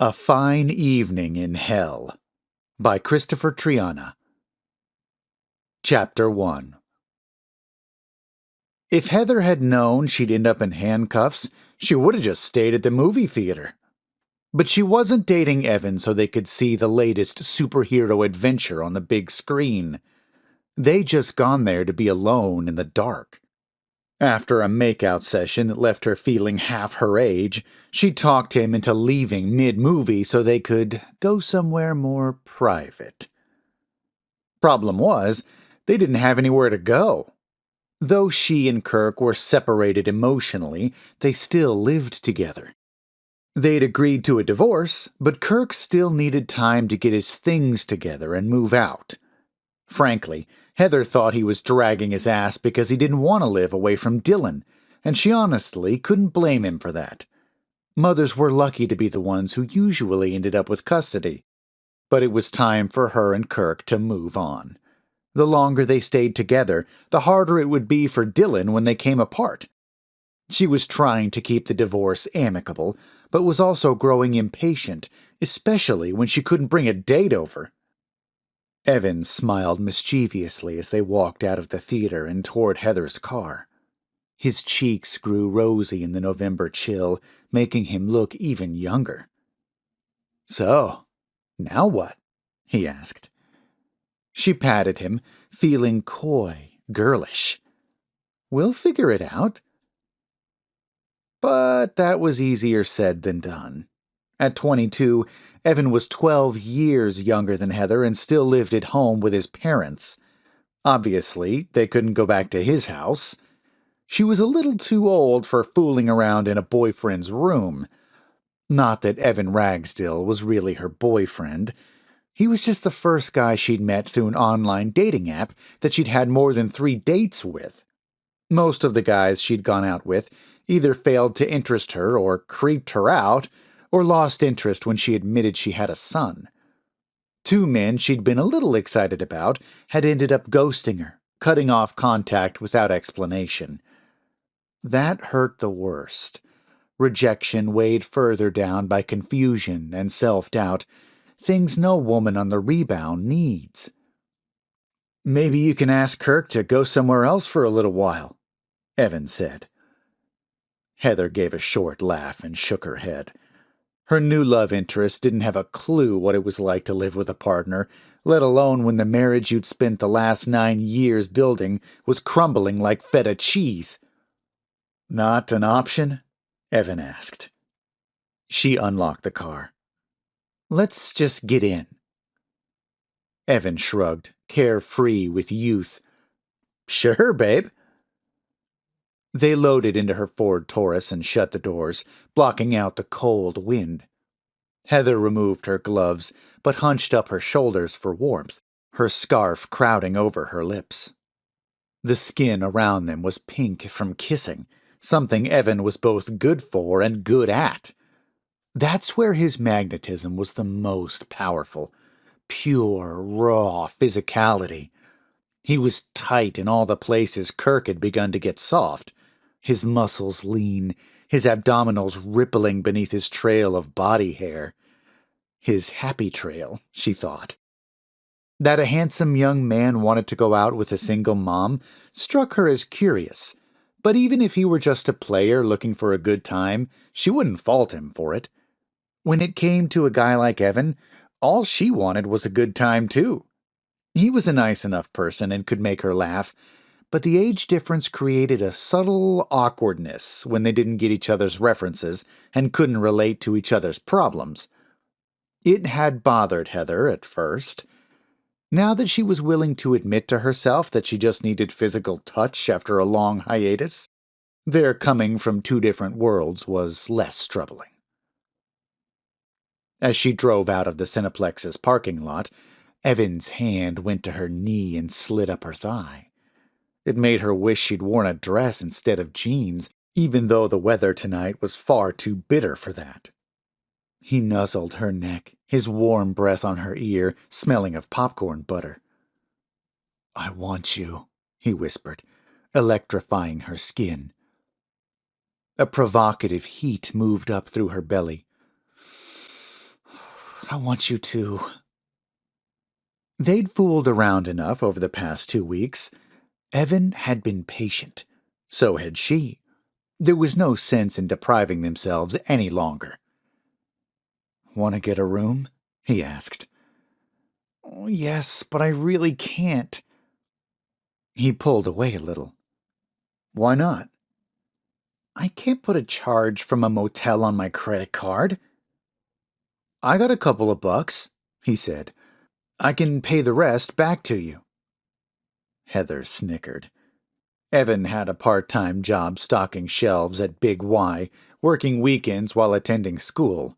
A Fine Evening in Hell by Christopher Triana. Chapter 1. If Heather had known she'd end up in handcuffs, she would have just stayed at the movie theater. But she wasn't dating Evan so they could see the latest superhero adventure on the big screen. They'd just gone there to be alone in the dark. After a makeout session that left her feeling half her age, she talked him into leaving mid-movie so they could go somewhere more private. Problem was, they didn't have anywhere to go. Though she and Kirk were separated emotionally, they still lived together. They'd agreed to a divorce, but Kirk still needed time to get his things together and move out. Frankly, Heather thought he was dragging his ass because he didn't want to live away from Dylan, and she honestly couldn't blame him for that. Mothers were lucky to be the ones who usually ended up with custody. But it was time for her and Kirk to move on. The longer they stayed together, the harder it would be for Dylan when they came apart. She was trying to keep the divorce amicable, but was also growing impatient, especially when she couldn't bring a date over. Evan smiled mischievously as they walked out of the theater and toward Heather's car. His cheeks grew rosy in the November chill, making him look even younger. "So, now what?" he asked. She patted him, feeling coy, girlish. "We'll figure it out." But that was easier said than done. At 22, Evan was 12 years younger than Heather and still lived at home with his parents. Obviously, they couldn't go back to his house. She was a little too old for fooling around in a boyfriend's room. Not that Evan Ragsdale was really her boyfriend. He was just the first guy she'd met through an online dating app that she'd had more than 3 dates with. Most of the guys she'd gone out with either failed to interest her or creeped her out, or lost interest when she admitted she had a son. 2 men she'd been a little excited about had ended up ghosting her, cutting off contact without explanation. That hurt the worst. Rejection weighed further down by confusion and self-doubt, things no woman on the rebound needs. "Maybe you can ask Kirk to go somewhere else for a little while," Evan said. Heather gave a short laugh and shook her head. Her new love interest didn't have a clue what it was like to live with a partner, let alone when the marriage you'd spent the last 9 years building was crumbling like feta cheese. "Not an option?" Evan asked. She unlocked the car. "Let's just get in." Evan shrugged, carefree with youth. "Sure, babe." They loaded into her Ford Taurus and shut the doors, blocking out the cold wind. Heather removed her gloves, but hunched up her shoulders for warmth, her scarf crowding over her lips. The skin around them was pink from kissing, something Evan was both good for and good at. That's where his magnetism was the most powerful. Pure, raw physicality. He was tight in all the places Kirk had begun to get soft. His muscles lean, his abdominals rippling beneath his trail of body hair. His happy trail, she thought. That a handsome young man wanted to go out with a single mom struck her as curious, but even if he were just a player looking for a good time, she wouldn't fault him for it. When it came to a guy like Evan, all she wanted was a good time too. He was a nice enough person and could make her laugh, but the age difference created a subtle awkwardness when they didn't get each other's references and couldn't relate to each other's problems. It had bothered Heather at first. Now that she was willing to admit to herself that she just needed physical touch after a long hiatus, their coming from 2 different worlds was less troubling. As she drove out of the Cineplex's parking lot, Evan's hand went to her knee and slid up her thigh. It made her wish she'd worn a dress instead of jeans, even though the weather tonight was far too bitter for that. He nuzzled her neck, his warm breath on her ear, smelling of popcorn butter. "I want you," he whispered, electrifying her skin. A provocative heat moved up through her belly. I want you to. They'd fooled around enough over the past 2 weeks. Evan had been patient. So had she. There was no sense in depriving themselves any longer. Want to get a room? He asked. Oh, yes, but I really can't. He pulled away a little. Why not? I can't put a charge from a motel on my credit card. I got a couple of bucks, he said. I can pay the rest back to you. Heather snickered. Evan had a part-time job stocking shelves at Big Y, working weekends while attending school.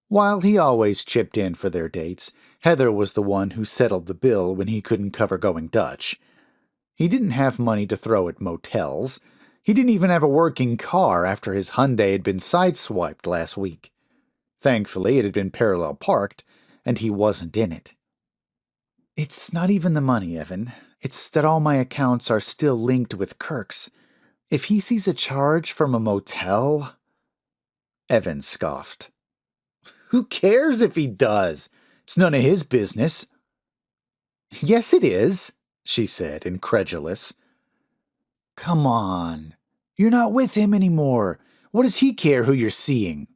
While he always chipped in for their dates, Heather was the one who settled the bill when he couldn't cover going Dutch. He didn't have money to throw at motels. He didn't even have a working car after his Hyundai had been sideswiped last week. Thankfully, it had been parallel parked, and he wasn't in it. It's not even the money, Evan. It's that all my accounts are still linked with Kirk's. If he sees a charge from a motel... Evan scoffed. Who cares if he does? It's none of his business. Yes, it is, she said, incredulous. Come on. You're not with him anymore. What does he care who you're seeing?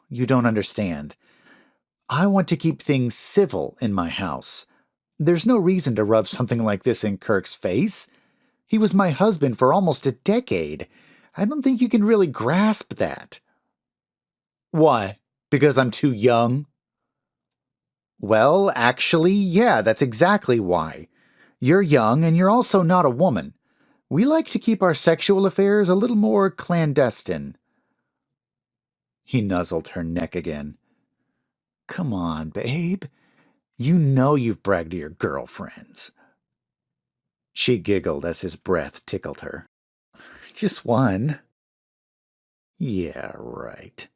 You don't understand. I want to keep things civil in my house. There's no reason to rub something like this in Kirk's face. He was my husband for almost a decade. I don't think you can really grasp that. Why? Because I'm too young? Well, actually, yeah, that's exactly why. You're young and you're also not a woman. We like to keep our sexual affairs a little more clandestine. He nuzzled her neck again. Come on, babe. You know you've bragged to your girlfriends. She giggled as his breath tickled her. Just one. Yeah, right.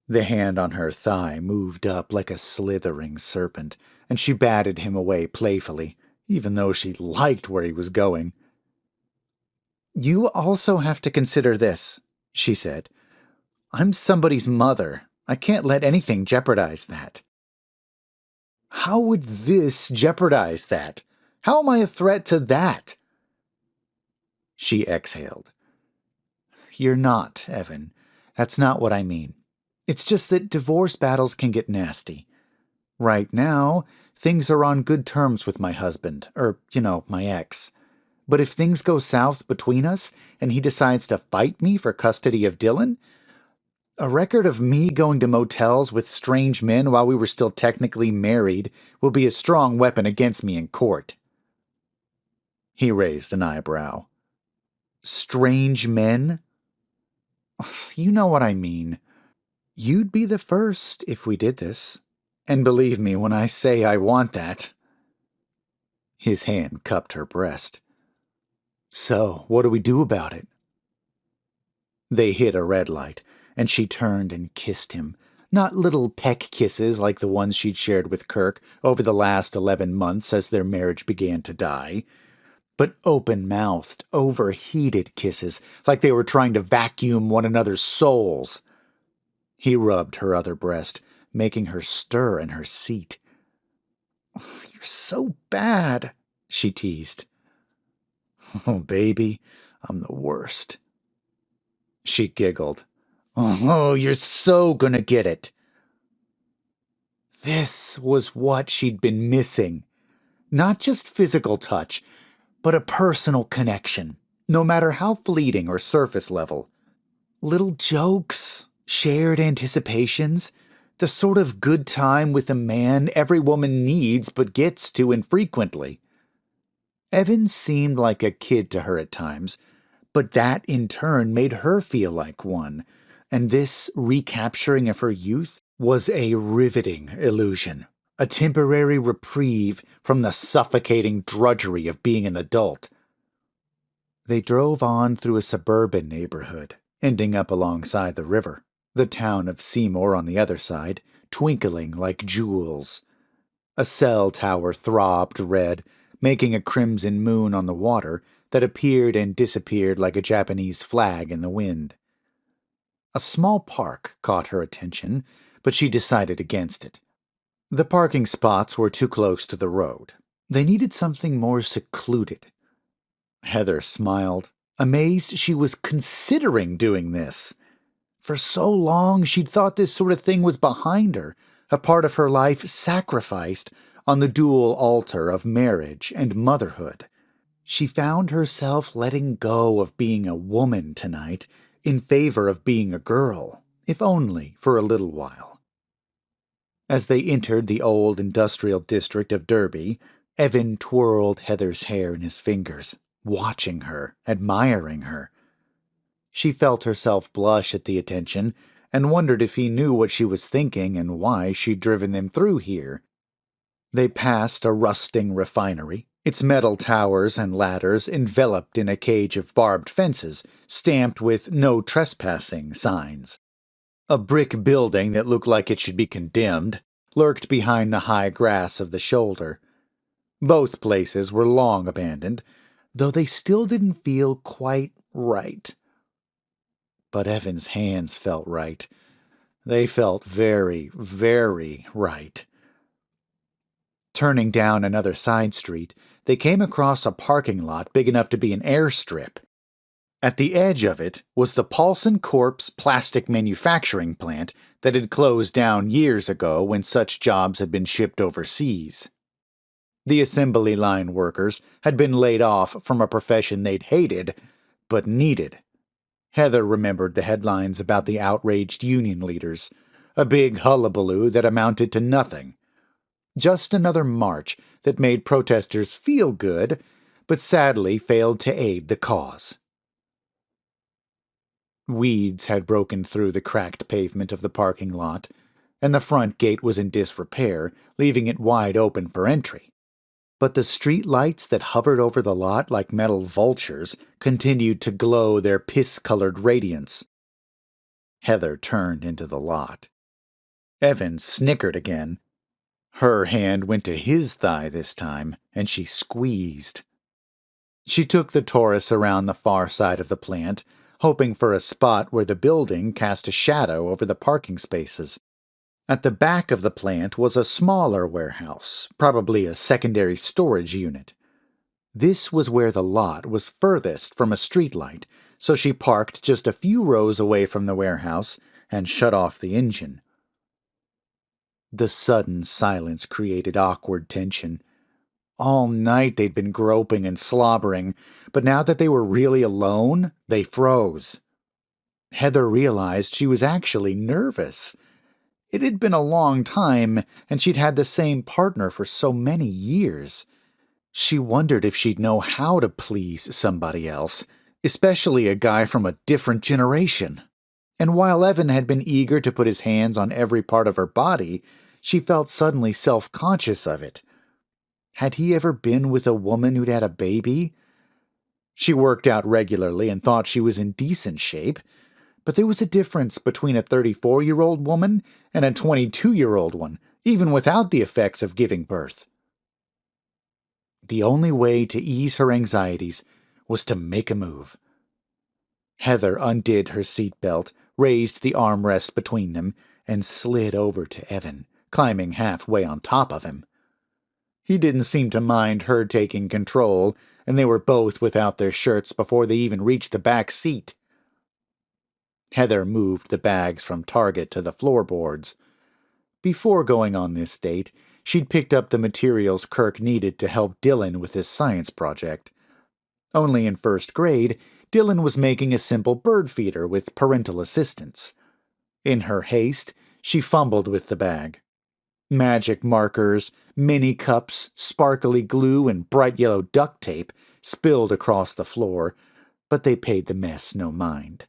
The hand on her thigh moved up like a slithering serpent, and she batted him away playfully, even though she liked where he was going. You also have to consider this, she said. I'm somebody's mother. I can't let anything jeopardize that. How would this jeopardize that? How am I a threat to that? She exhaled. You're not, Evan. That's not what I mean. It's just that divorce battles can get nasty. Right now, things are on good terms with my husband, my ex. But if things go south between us and he decides to fight me for custody of Dylan, a record of me going to motels with strange men while we were still technically married will be a strong weapon against me in court. He raised an eyebrow. Strange men? You know what I mean. You'd be the first if we did this. And believe me when I say I want that. His hand cupped her breast. So, what do we do about it? They hit a red light, and she turned and kissed him. Not little peck kisses like the ones she'd shared with Kirk over the last 11 months as their marriage began to die, but open-mouthed, overheated kisses like they were trying to vacuum one another's souls. He rubbed her other breast, making her stir in her seat. You're so bad, she teased. Oh, baby, I'm the worst. She giggled. Oh, you're so gonna get it. This was what she'd been missing. Not just physical touch, but a personal connection, no matter how fleeting or surface level. Little jokes, shared anticipations, the sort of good time with a man every woman needs but gets to infrequently. Evan seemed like a kid to her at times, but that in turn made her feel like one, and this recapturing of her youth was a riveting illusion, a temporary reprieve from the suffocating drudgery of being an adult. They drove on through a suburban neighborhood, ending up alongside the river, the town of Seymour on the other side, twinkling like jewels. A cell tower throbbed red, making a crimson moon on the water that appeared and disappeared like a Japanese flag in the wind. A small park caught her attention, but she decided against it. The parking spots were too close to the road. They needed something more secluded. Heather smiled, amazed she was considering doing this. For so long, she'd thought this sort of thing was behind her, a part of her life sacrificed on the dual altar of marriage and motherhood. She found herself letting go of being a woman tonight in favor of being a girl, if only for a little while. As they entered the old industrial district of Derby, Evan twirled Heather's hair in his fingers, watching her, admiring her. She felt herself blush at the attention and wondered if he knew what she was thinking and why she'd driven them through here. They passed a rusting refinery, its metal towers and ladders enveloped in a cage of barbed fences, stamped with "No Trespassing" signs. A brick building that looked like it should be condemned lurked behind the high grass of the shoulder. Both places were long abandoned, though they still didn't feel quite right. But Evan's hands felt right. They felt very, very right. Turning down another side street, they came across a parking lot big enough to be an airstrip. At the edge of it was the Paulson Corp's plastic manufacturing plant that had closed down years ago when such jobs had been shipped overseas. The assembly line workers had been laid off from a profession they'd hated, but needed. Heather remembered the headlines about the outraged union leaders, a big hullabaloo that amounted to nothing. Just another march that made protesters feel good, but sadly failed to aid the cause. Weeds had broken through the cracked pavement of the parking lot, and the front gate was in disrepair, leaving it wide open for entry. But the street lights that hovered over the lot like metal vultures continued to glow their piss-colored radiance. Heather turned into the lot. Evan snickered again. Her hand went to his thigh this time, and she squeezed. She took the Taurus around the far side of the plant, hoping for a spot where the building cast a shadow over the parking spaces. At the back of the plant was a smaller warehouse, probably a secondary storage unit. This was where the lot was furthest from a streetlight, so she parked just a few rows away from the warehouse and shut off the engine. The sudden silence created awkward tension. All night they'd been groping and slobbering, but now that they were really alone, they froze. Heather realized she was actually nervous. It had been a long time, and she'd had the same partner for so many years. She wondered if she'd know how to please somebody else, especially a guy from a different generation. And while Evan had been eager to put his hands on every part of her body, she felt suddenly self-conscious of it. Had he ever been with a woman who'd had a baby? She worked out regularly and thought she was in decent shape, but there was a difference between a 34-year-old woman and a 22-year-old one, even without the effects of giving birth. The only way to ease her anxieties was to make a move. Heather undid her seatbelt, raised the armrest between them, and slid over to Evan, climbing halfway on top of him. He didn't seem to mind her taking control, and they were both without their shirts before they even reached the back seat. Heather moved the bags from Target to the floorboards. Before going on this date, she'd picked up the materials Kirk needed to help Dylan with his science project. Only in first grade, Dylan was making a simple bird feeder with parental assistance. In her haste, she fumbled with the bag. Magic markers, mini cups, sparkly glue, and bright yellow duct tape spilled across the floor, but they paid the mess no mind.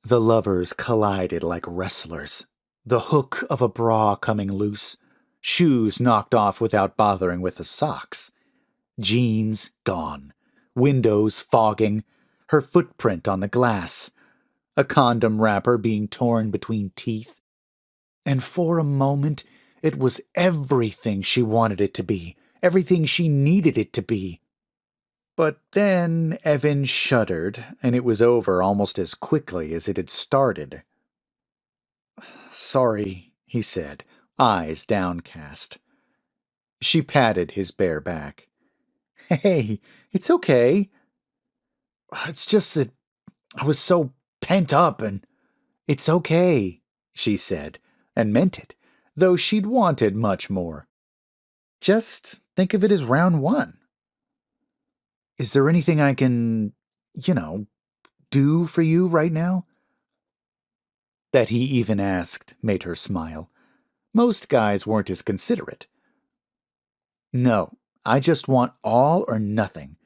The lovers collided like wrestlers, the hook of a bra coming loose, shoes knocked off without bothering with the socks, jeans gone, windows fogging, her footprint on the glass, a condom wrapper being torn between teeth. And for a moment, it was everything she wanted it to be, everything she needed it to be. But then Evan shuddered, and it was over almost as quickly as it had started. Sorry, he said, eyes downcast. She patted his bare back. Hey, it's okay. It's just that I was so pent up and it's okay, she said, and meant it, though she'd wanted much more. Just think of it as round one. Is there anything I can, you know, do for you right now? That he even asked made her smile. Most guys weren't as considerate. No, I just want all or nothing.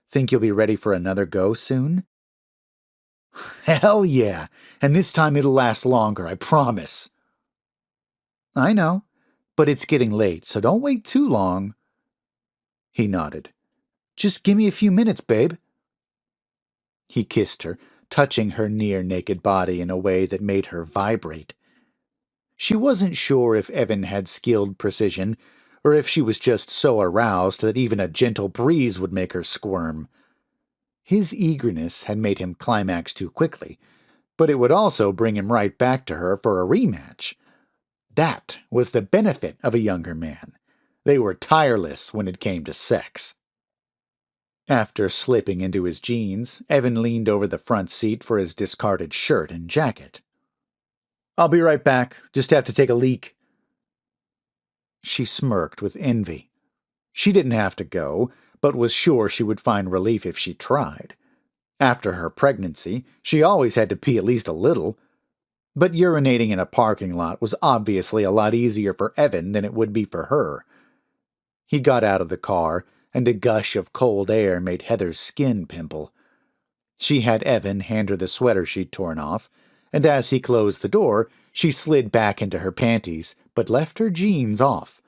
Think you'll be ready for another go soon? Hell yeah, and this time it'll last longer, I promise. I know, but it's getting late, so don't wait too long. He nodded. Just give me a few minutes, babe. He kissed her, touching her near-naked body in a way that made her vibrate. She wasn't sure if Evan had skilled precision, or if she was just so aroused that even a gentle breeze would make her squirm. His eagerness had made him climax too quickly, but it would also bring him right back to her for a rematch. That was the benefit of a younger man. They were tireless when it came to sex. After slipping into his jeans, Evan leaned over the front seat for his discarded shirt and jacket. I'll be right back. Just have to take a leak. She smirked with envy. She didn't have to go, but was sure she would find relief if she tried. After her pregnancy, she always had to pee at least a little. But urinating in a parking lot was obviously a lot easier for Evan than it would be for her. He got out of the car, and a gush of cold air made Heather's skin pimple. She had Evan hand her the sweater she'd torn off, and as he closed the door, she slid back into her panties, but left her jeans off.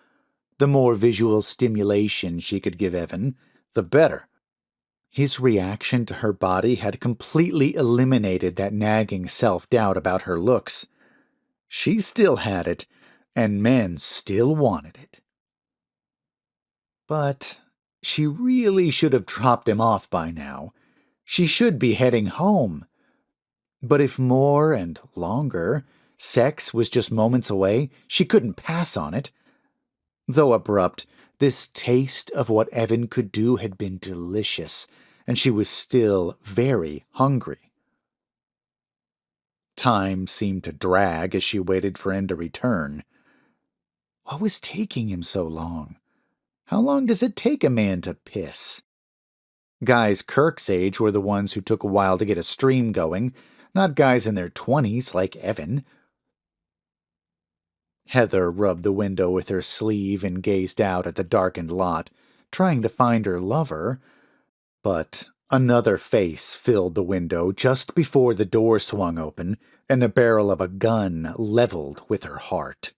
The more visual stimulation she could give Evan, the better. His reaction to her body had completely eliminated that nagging self-doubt about her looks. She still had it, and men still wanted it. But she really should have dropped him off by now. She should be heading home. But if more and longer sex was just moments away, she couldn't pass on it. Though abrupt, this taste of what Evan could do had been delicious, and she was still very hungry. Time seemed to drag as she waited for him to return. What was taking him so long? How long does it take a man to piss? Guys Kirk's age were the ones who took a while to get a stream going, not guys in their 20s like Evan. Heather rubbed the window with her sleeve and gazed out at the darkened lot, trying to find her lover, but another face filled the window just before the door swung open and the barrel of a gun leveled with her heart.